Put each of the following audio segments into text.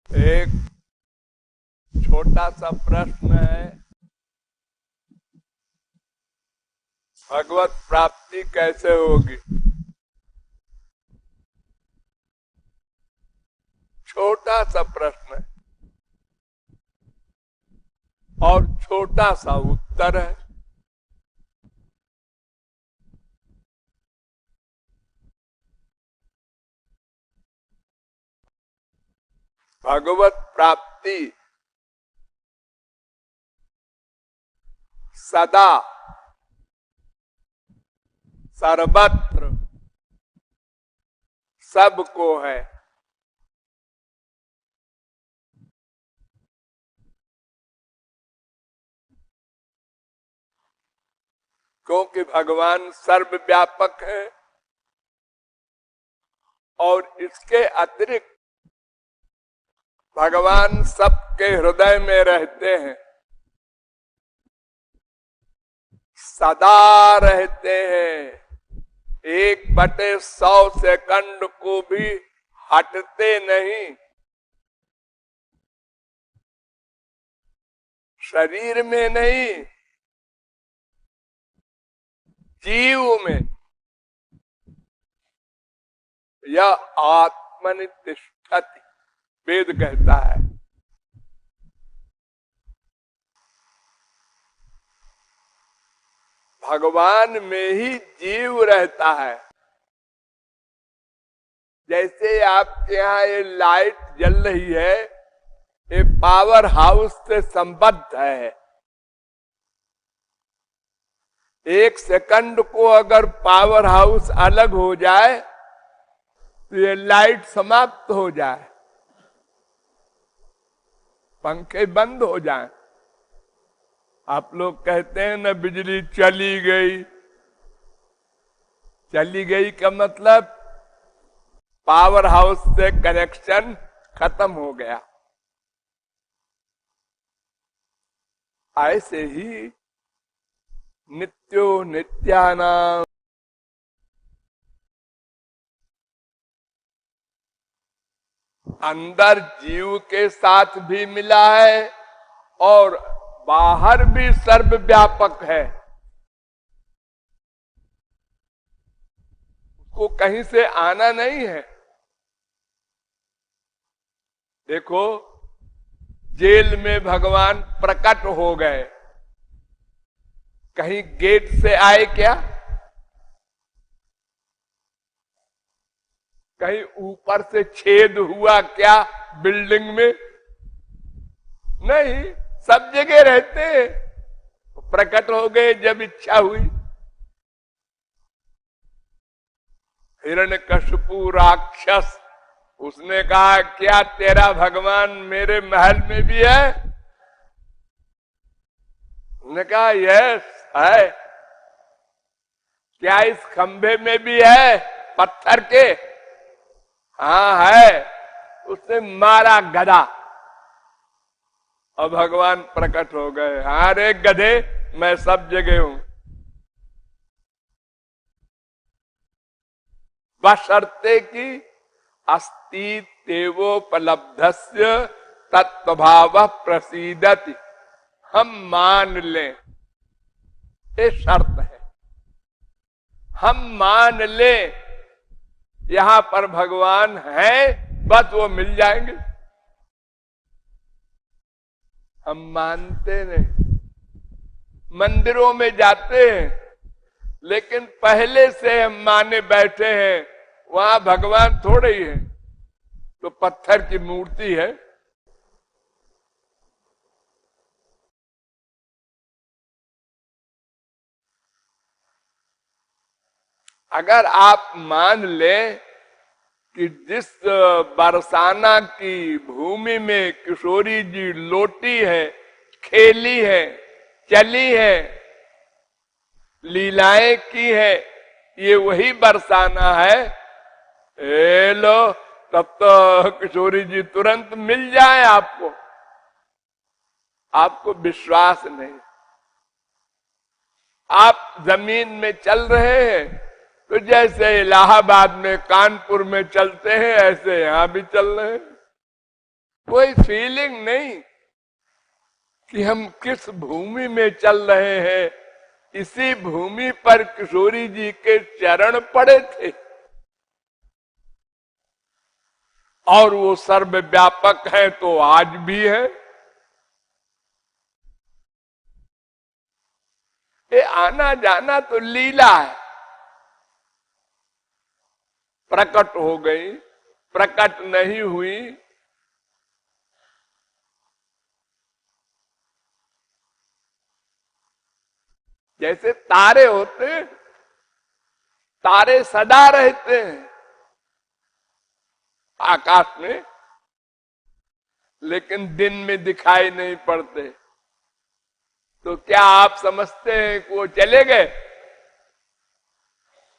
एक छोटा सा प्रश्न है, भगवत प्राप्ति कैसे होगी? छोटा सा प्रश्न है और छोटा सा उत्तर है। भगवत प्राप्ति सदा सर्वत्र सबको है। क्योंकि भगवान सर्वव्यापक है और इसके अतिरिक्त भगवान सबके हृदय में रहते हैं, सदा रहते हैं, 1/100 सेकंड को भी हटते नहीं। शरीर में नहीं, जीव में। यह आत्मनि तिष्ठति वेद कहता है। भगवान में ही जीव रहता है। जैसे आपके यहाँ ये लाइट जल रही है, ये पावर हाउस से संबद्ध है। 1 सेकंड को अगर पावर हाउस अलग हो जाए तो ये लाइट समाप्त हो जाए, पंखे बंद हो जाएं। आप लोग कहते हैं ना, बिजली चली गई। चली गई का मतलब पावर हाउस से कनेक्शन खत्म हो गया। ऐसे ही नित्यो नित्यानाम अंदर जीव के साथ भी मिला है और बाहर भी सर्वव्यापक है। उसको कहीं से आना नहीं है। देखो, जेल में भगवान प्रकट हो गए, कहीं गेट से आए क्या? कहीं ऊपर से छेद हुआ क्या बिल्डिंग में? नहीं, सब जगह रहते हैं। प्रकट हो गए जब इच्छा हुई। हिरण्यकशिपु राक्षस, उसने कहा क्या तेरा भगवान मेरे महल में भी है? उसने कहा यस है। क्या इस खंभे में भी है पत्थर के? हाँ है। उसने मारा गधा और भगवान प्रकट हो गए। हाँ रे गधे, मैं सब जगह हूं। बशर्ते कि अस्ति तेवोपलब्धस्य तत्वभाव प्रसीदति। हम मान लें, ये शर्त है। हम मान लें यहां पर भगवान है, बस वो मिल जाएंगे। हम मानते नहीं। मंदिरों में जाते हैं लेकिन पहले से हम माने बैठे हैं वहां भगवान थोड़े ही है, तो पत्थर की मूर्ति है। अगर आप मान लें कि जिस बरसाना की भूमि में किशोरी जी लोटी है, खेली है, चली है, लीलाएं की है, ये वही बरसाना है, ए लो, तब तो किशोरी जी तुरंत मिल जाए आपको। आपको विश्वास नहीं। आप जमीन में चल रहे हैं तो जैसे इलाहाबाद में, कानपुर में चलते हैं, ऐसे यहां भी चल रहे हैं। कोई फीलिंग नहीं कि हम किस भूमि में चल रहे हैं। इसी भूमि पर किशोरी जी के चरण पड़े थे और वो सर्वव्यापक है तो आज भी है। ये आना जाना तो लीला है। प्रकट हो गई, प्रकट नहीं हुई, जैसे तारे होते, तारे सदा रहते हैं आकाश में, लेकिन दिन में दिखाई नहीं पड़ते। तो क्या आप समझते हैं कि वो चले गए?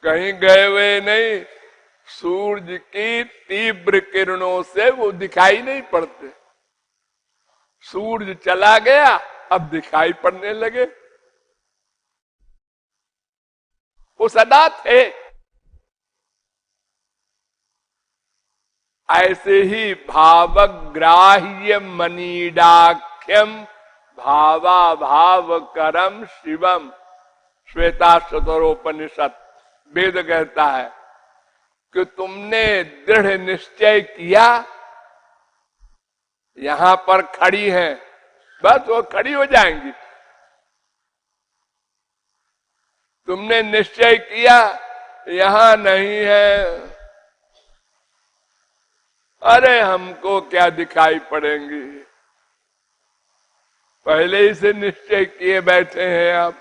कहीं गए हुए नहीं। सूरज की तीव्र किरणों से वो दिखाई नहीं पड़ते। सूरज चला गया, अब दिखाई पड़ने लगे। वो सदा थे। ऐसे ही भावग्राह्य मनीडाख्यम भावा भाव करम शिवम, श्वेताश्वतरोपनिषद वेद कहता है कि तुमने दृढ़ निश्चय किया, यहां पर खड़ी हैं, बस वो खड़ी हो जाएंगी। तुमने निश्चय किया यहां नहीं है, अरे हमको क्या दिखाई पड़ेंगी, पहले ही से निश्चय किए बैठे हैं आप।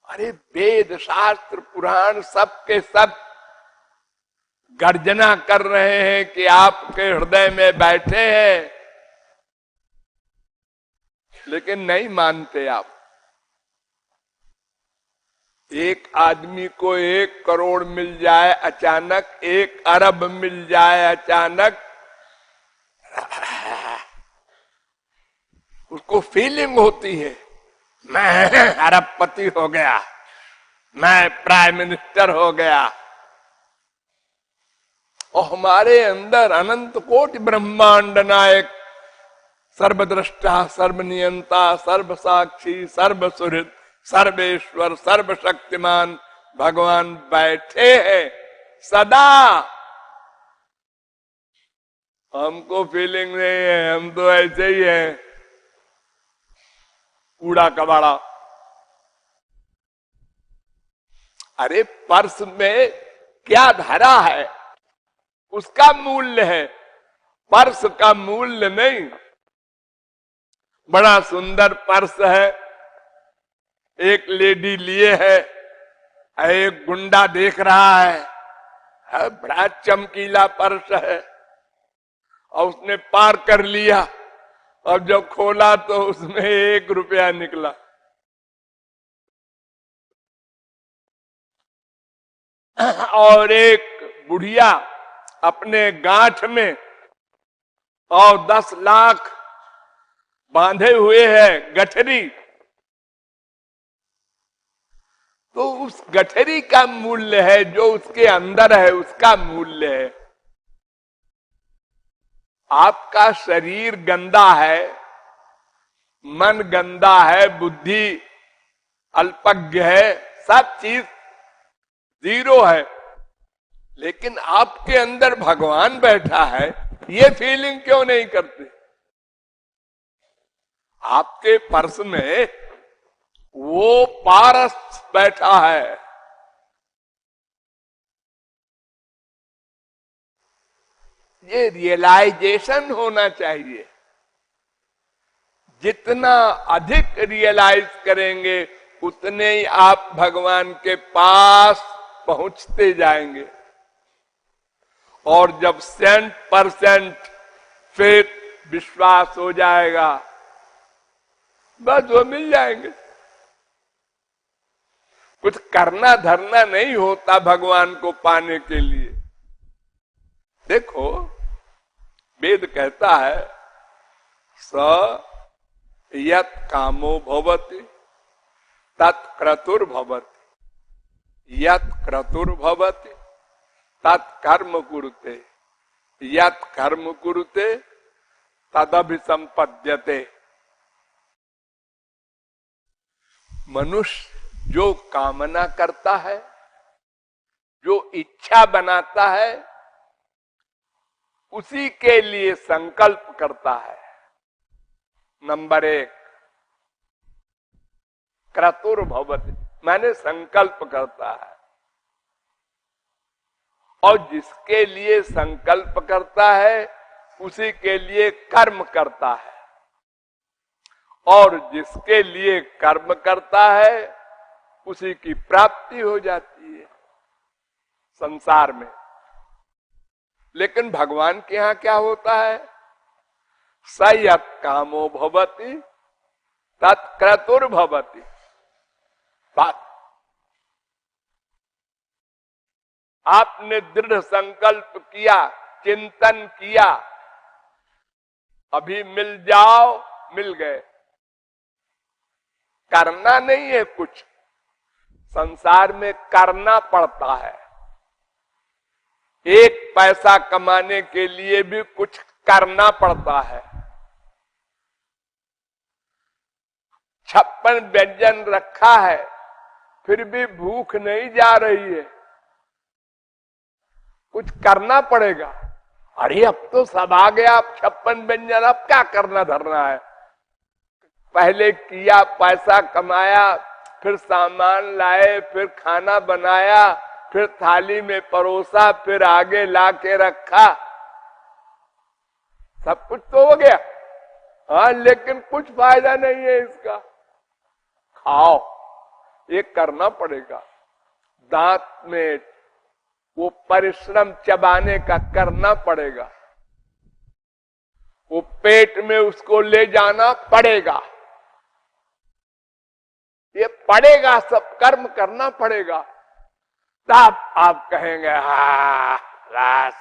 अरे वेद शास्त्र पुराण सब के सब गर्जना कर रहे हैं कि आपके हृदय में बैठे हैं, लेकिन नहीं मानते आप। एक आदमी को 1 करोड़ मिल जाए अचानक, 1 अरब मिल जाए अचानक, उसको फीलिंग होती है मैं अरबपति हो गया, मैं प्राइम मिनिस्टर हो गया। और हमारे अंदर अनंत कोटि ब्रह्मांड नायक, सर्वद्रष्टा, सर्वनियंता, सर्वसाक्षी, सर्वसुहृद, सर्वेश्वर, सर्वशक्तिमान भगवान बैठे हैं सदा। हमको फीलिंग नहीं है, हम तो ऐसे ही हैं, कूड़ा कबाड़ा। अरे पर्स में क्या धरा है उसका मूल्य है, पर्स का मूल्य नहीं। बड़ा सुंदर पर्स है, एक लेडी लिए है, एक गुंडा देख रहा है, बड़ा चमकीला पर्स है, और उसने पार कर लिया। अब जब खोला तो उसमें 1 रुपया निकला। और एक बुढ़िया अपने गांठ में और 10 लाख बांधे हुए है गठरी, तो उस गठरी का मूल्य है, जो उसके अंदर है उसका मूल्य है। आपका शरीर गंदा है, मन गंदा है, बुद्धि अल्पज्ञ है, सब चीज 0 है, लेकिन आपके अंदर भगवान बैठा है, ये फीलिंग क्यों नहीं करते? आपके पर्स में वो पारस बैठा है। ये रियलाइजेशन होना चाहिए। जितना अधिक रियलाइज करेंगे उतने ही आप भगवान के पास पहुंचते जाएंगे। और जब 100% फेथ, विश्वास हो जाएगा, बस वो मिल जाएंगे। कुछ करना धरना नहीं होता भगवान को पाने के लिए। देखो वेद कहता है स यत् कामो भवति तत्क्रतुर्भवति, यत् क्रतुर्भवति तत्कर्म कुरुते, यत् कर्म कुरुते तदभिसंपद्यते। मनुष्य जो कामना करता है, जो इच्छा बनाता है, उसी के लिए संकल्प करता है। नंबर 1 क्रतुर्भवति, मैंने संकल्प करता है। और जिसके लिए संकल्प करता है उसी के लिए कर्म करता है, और जिसके लिए कर्म करता है उसी की प्राप्ति हो जाती है संसार में। लेकिन भगवान के यहां क्या होता है? स यत् कामो भवति तत्क्रतुर्भवति। बात आपने दृढ़ संकल्प किया, चिंतन किया, अभी मिल जाओ, मिल गए। करना नहीं है कुछ, संसार में करना पड़ता है। एक पैसा कमाने के लिए भी कुछ करना पड़ता है। 56 व्यंजन रखा है, फिर भी भूख नहीं जा रही है, कुछ करना पड़ेगा। अरे अब तो सब आ गया, अब 56 व्यंजन, अब क्या करना धरना है। पहले किया, पैसा कमाया, फिर सामान लाए, फिर खाना बनाया, फिर थाली में परोसा, फिर आगे ला के रखा, सब कुछ तो हो गया। हाँ, लेकिन कुछ फायदा नहीं है इसका। खाओ, ये करना पड़ेगा। दांत में वो परिश्रम चबाने का करना पड़ेगा, वो पेट में उसको ले जाना पड़ेगा, ये पड़ेगा, सब कर्म करना पड़ेगा। तब आप कहेंगे हाँ बस।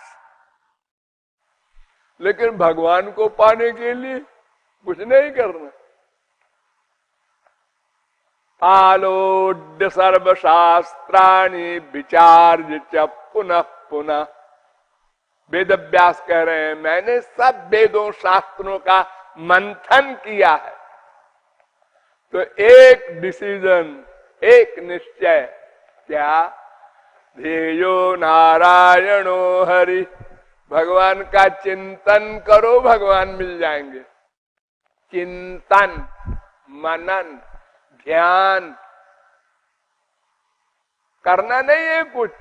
लेकिन भगवान को पाने के लिए कुछ नहीं करना। आलोड्य सर्वशास्त्राणि विचार्य च पुनः पुनः। वेद व्यास कह रहे हैं मैंने सब वेदों शास्त्रों का मंथन किया है, तो एक डिसीजन, एक निश्चय, क्या? ध्येयो नारायणो हरि। भगवान का चिंतन करो, भगवान मिल जाएंगे। चिंतन, मनन, ध्यान करना नहीं है कुछ।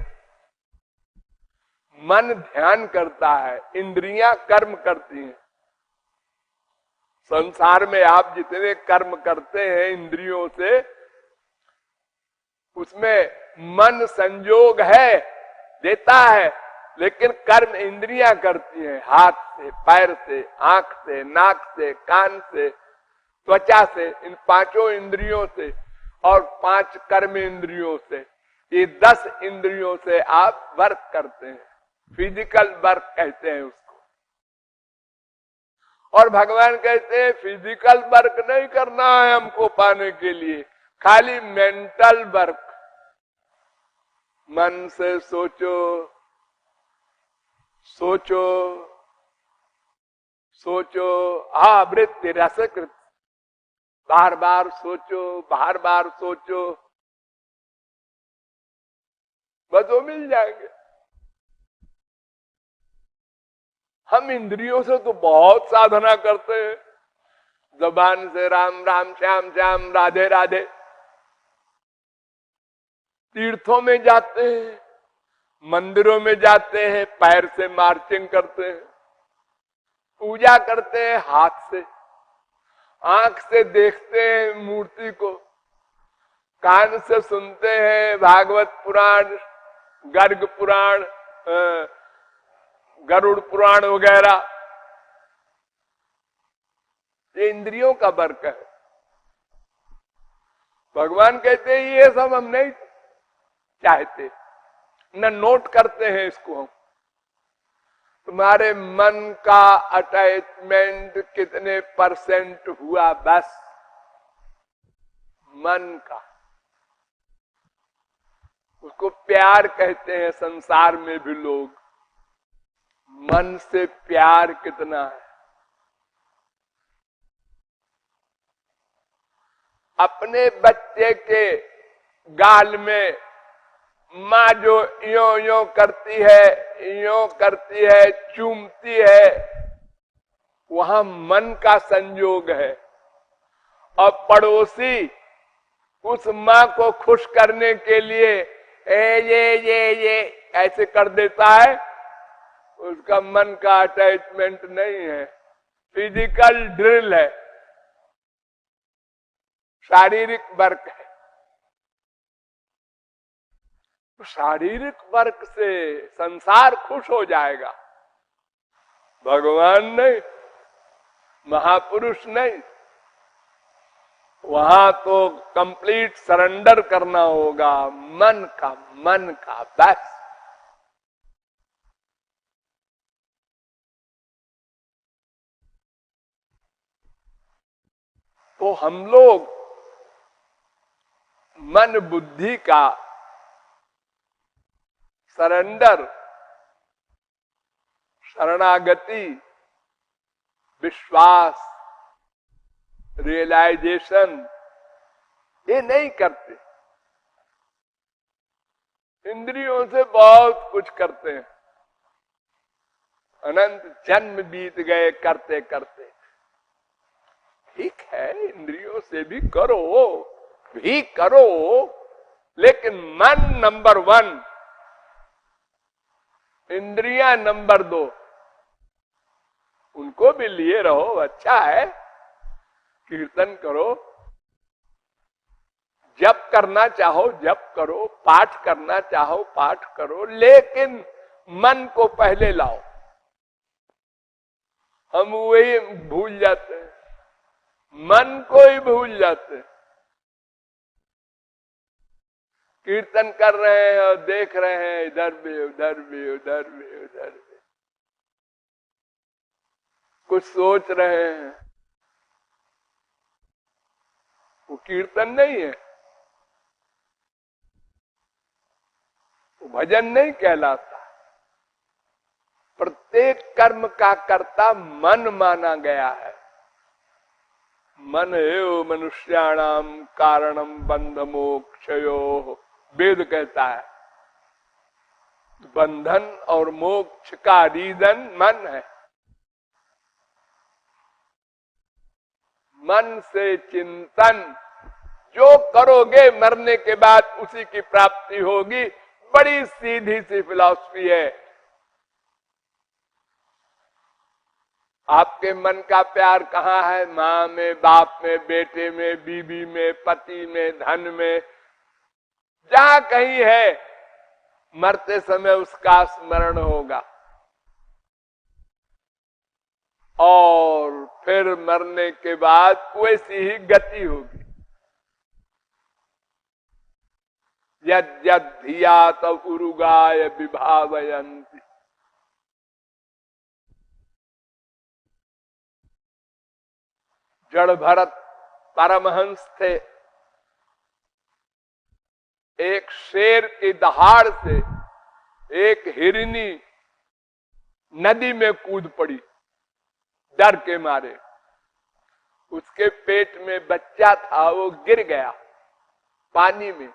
मन ध्यान करता है, इंद्रियां कर्म करती हैं। संसार में आप जितने कर्म करते हैं इंद्रियों से, उसमें मन संयोग है, देता है, लेकिन कर्म इंद्रियां करती हैं। हाथ से, पैर से, आंख से, नाक से, कान से, त्वचा से, इन 5 इंद्रियों से और 5 कर्म इंद्रियों से, ये 10 इंद्रियों से आप वर्क करते हैं। फिजिकल वर्क कहते हैं उसको। और भगवान कहते हैं फिजिकल वर्क नहीं करना है हमको पाने के लिए, खाली मेंटल वर्क। मन से सोचो, सोचो, सोचो, आवृत्ति रसकृत। बार बार सोचो, बार बार सोचो, बस वो मिल जाएंगे। हम इंद्रियों से तो बहुत साधना करते हैं, जबान से राम राम, श्याम श्याम, राधे राधे। तीर्थों में जाते हैं, मंदिरों में जाते हैं, पैर से मार्चिंग करते हैं, पूजा करते हैं हाथ से, आंख से देखते हैं मूर्ति को, कान से सुनते हैं भागवत पुराण, गर्ग पुराण, गरुड़ पुराण वगैरह। ये इंद्रियों का वर्क है। भगवान कहते हैं ये सब हम नहीं चाहते, न नोट करते हैं इसको हम। तुम्हारे मन का अटैचमेंट कितने % हुआ, बस मन का। उसको प्यार कहते हैं संसार में भी लोग। मन से प्यार कितना है। अपने बच्चे के गाल में माँ जो यो यो करती है, चूमती है, वहां मन का संयोग है। और पड़ोसी उस माँ को खुश करने के लिए ये ऐसे कर देता है, उसका मन का अटैचमेंट नहीं है, फिजिकल ड्रिल है, शारीरिक वर्क है। तो शारीरिक वर्क से संसार खुश हो जाएगा, भगवान नहीं, महापुरुष नहीं। वहां तो कंप्लीट सरेंडर करना होगा, मन का बस। तो हम लोग मन बुद्धि का सरेंडर, शरणागति, विश्वास, रियलाइजेशन ये नहीं करते। इंद्रियों से बहुत कुछ करते हैं, अनंत जन्म बीत गए करते करते। ठीक है, इंद्रियों से भी करो, लेकिन मन नंबर 1, इंद्रियां नंबर 2, उनको भी लिए रहो। अच्छा है, कीर्तन करो, जप करना चाहो जप करो, पाठ करना चाहो पाठ करो, लेकिन मन को पहले लाओ। हम वही भूल जाते हैं, मन को ही भूल जाते हैं। कीर्तन कर रहे हैं और देख रहे हैं इधर भी, कुछ सोच रहे हैं, वो कीर्तन नहीं है, वो भजन नहीं कहलाता। प्रत्येक कर्म का कर्ता मन माना गया है। मन एव मनुष्याणाम कारणम बंध मोक्षयोः, वेद कहता है। बंधन और मोक्ष का रीजन मन है। मन से चिंतन जो करोगे मरने के बाद उसी की प्राप्ति होगी। बड़ी सीधी सी फिलॉसफी है। आपके मन का प्यार कहाँ है? माँ में, बाप में, बेटे में, बीवी में, पति में, धन में, जहां कहीं है, मरते समय उसका स्मरण होगा और फिर मरने के बाद वैसी ही गति होगी। यद यद धियात उरुगाय विभावयन्ति। जड़ भरत परमहंस थे। एक शेर की दहाड़ से एक हिरनी नदी में कूद पड़ी डर के मारे। उसके पेट में बच्चा था, वो गिर गया पानी में,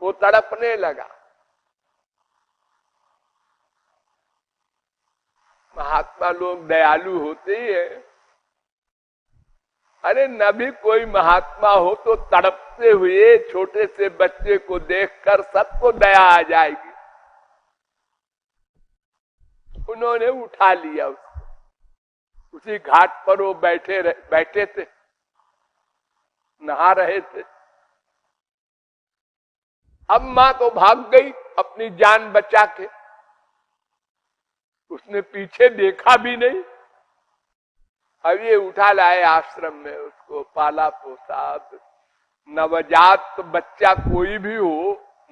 वो तड़पने लगा। महात्मा लोग दयालु होते ही है। अरे न भी कोई महात्मा हो तो तड़पते हुए छोटे से बच्चे को देखकर सबको दया आ जाएगी। उन्होंने उठा लिया उसको। उसी घाट पर वो बैठे थे, नहा रहे थे। अब मां तो भाग गई अपनी जान बचा के। उसने पीछे देखा भी नहीं। अब ये उठा लाए आश्रम में, उसको पाला पोसा। नवजात बच्चा कोई भी हो,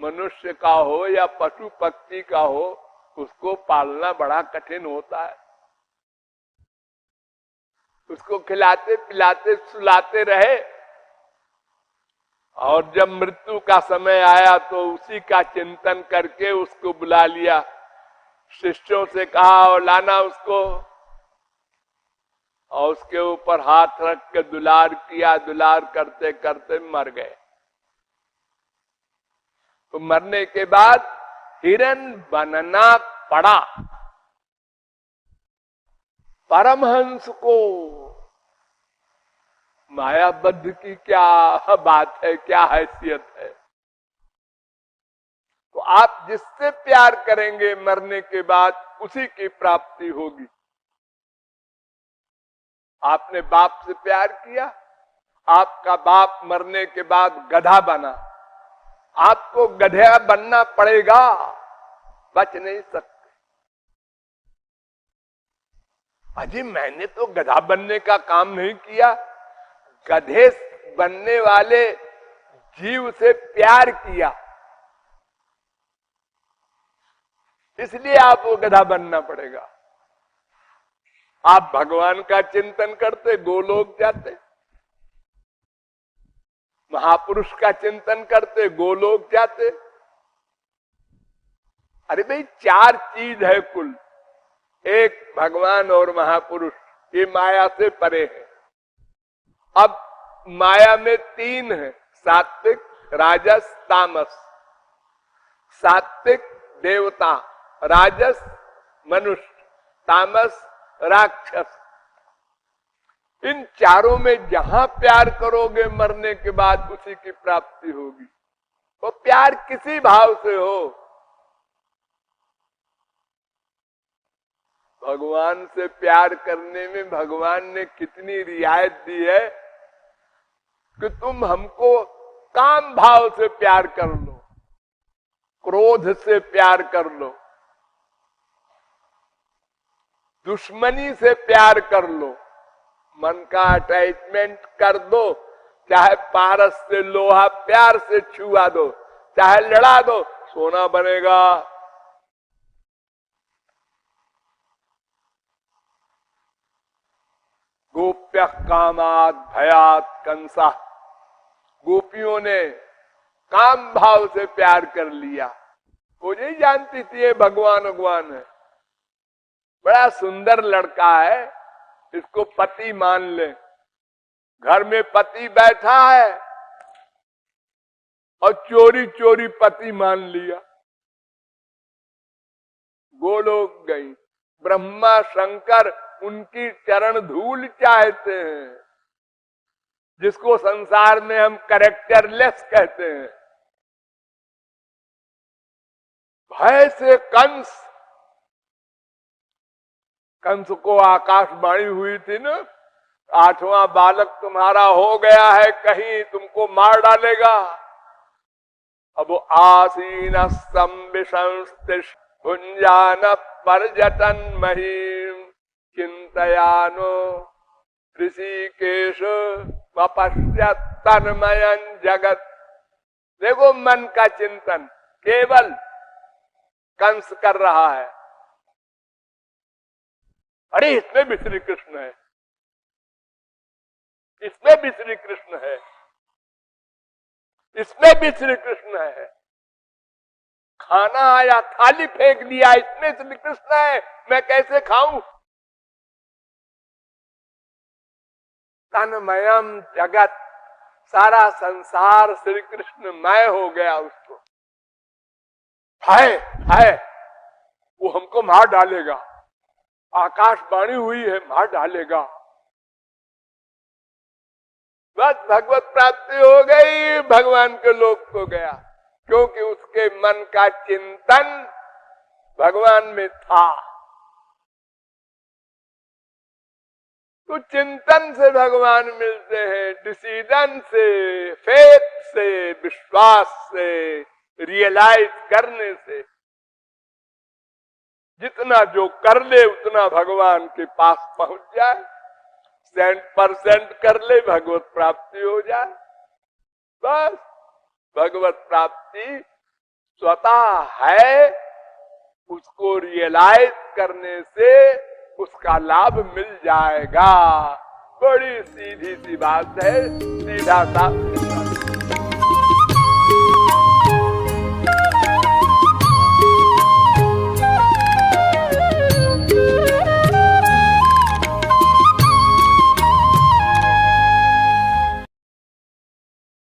मनुष्य का हो या पशु पक्षी का हो, उसको पालना बड़ा कठिन होता है। उसको खिलाते पिलाते सुलाते रहे और जब मृत्यु का समय आया तो उसी का चिंतन करके उसको बुला लिया शिष्यों से कहा और लाना उसको, और उसके ऊपर हाथ रख के दुलार किया। दुलार करते करते मर गए। तो मरने के बाद हिरण बनना पड़ा। परमहंस को मायाबद्ध की क्या बात है, क्या हैसियत है। तो आप जिससे प्यार करेंगे मरने के बाद उसी की प्राप्ति होगी। आपने बाप से प्यार किया, आपका बाप मरने के बाद गधा बना, आपको गधा बनना पड़ेगा, बच नहीं सकते। अजी मैंने तो गधा बनने का काम नहीं किया, गधे बनने वाले जीव से प्यार किया, इसलिए आपको गधा बनना पड़ेगा। आप भगवान का चिंतन करते गोलोक जाते, महापुरुष का चिंतन करते गोलोक जाते। अरे भाई 4 चीज है कुल, एक भगवान और महापुरुष, ये माया से परे है। अब माया में 3 है, सात्विक, राजस, तामस। सात्विक देवता, राजस मनुष्य, तामस राक्षस। इन चारों में जहां प्यार करोगे मरने के बाद उसी की प्राप्ति होगी। तो प्यार किसी भाव से हो, भगवान से प्यार करने में भगवान ने कितनी रियायत दी है कि तुम हमको काम भाव से प्यार कर लो, क्रोध से प्यार कर लो, दुश्मनी से प्यार कर लो, मन का अटैचमेंट कर दो, चाहे पारस से लोहा प्यार से छुआ दो, चाहे लड़ा दो, सोना बनेगा। गोप्य कामात भयात कंसा, गोपियों ने काम भाव से प्यार कर लिया। वो नहीं जानती थी ये भगवान है, बड़ा सुंदर लड़का है, इसको पति मान ले। घर में पति बैठा है और चोरी चोरी पति मान लिया। गोलोक गई। ब्रह्मा शंकर उनकी चरण धूल चाहते हैं, जिसको संसार में हम कैरेक्टरलेस कहते हैं। भय से कंस को आकाशवाणी हुई थी ना, 8वां बालक तुम्हारा हो गया है, कहीं तुमको मार डालेगा। अब आसीन संविशंस्तिष्ठ भुंजान पर्यटन महीम चिंतयानो ऋषिकेश वपश्यत तन्मयं जगत। देखो मन का चिंतन केवल कंस कर रहा है। अरे इसमें भी श्री कृष्ण है, इसमें भी श्री कृष्ण है, इसमें भी श्री कृष्ण है। खाना आया, थाली फेंक दिया, इसमें श्री कृष्ण है, मैं कैसे खाऊं? तन्मयम जगत, सारा संसार श्री कृष्ण मय हो गया उसको। है वो हमको मार डालेगा, आकाशवाणी हुई है मार डालेगा। बस भगवत प्राप्ति हो गई, भगवान के लोक को गया, क्योंकि उसके मन का चिंतन भगवान में था। तो चिंतन से भगवान मिलते हैं, डिसीजन से, फेथ से, विश्वास से, रियलाइज करने से। जितना जो कर ले उतना भगवान के पास पहुंच जाए, 100% कर ले भगवत प्राप्ति हो जाए। बस भगवत प्राप्ति स्वतः है, उसको रियलाइज करने से उसका लाभ मिल जाएगा। बड़ी सीधी सी बात है, सीधा सा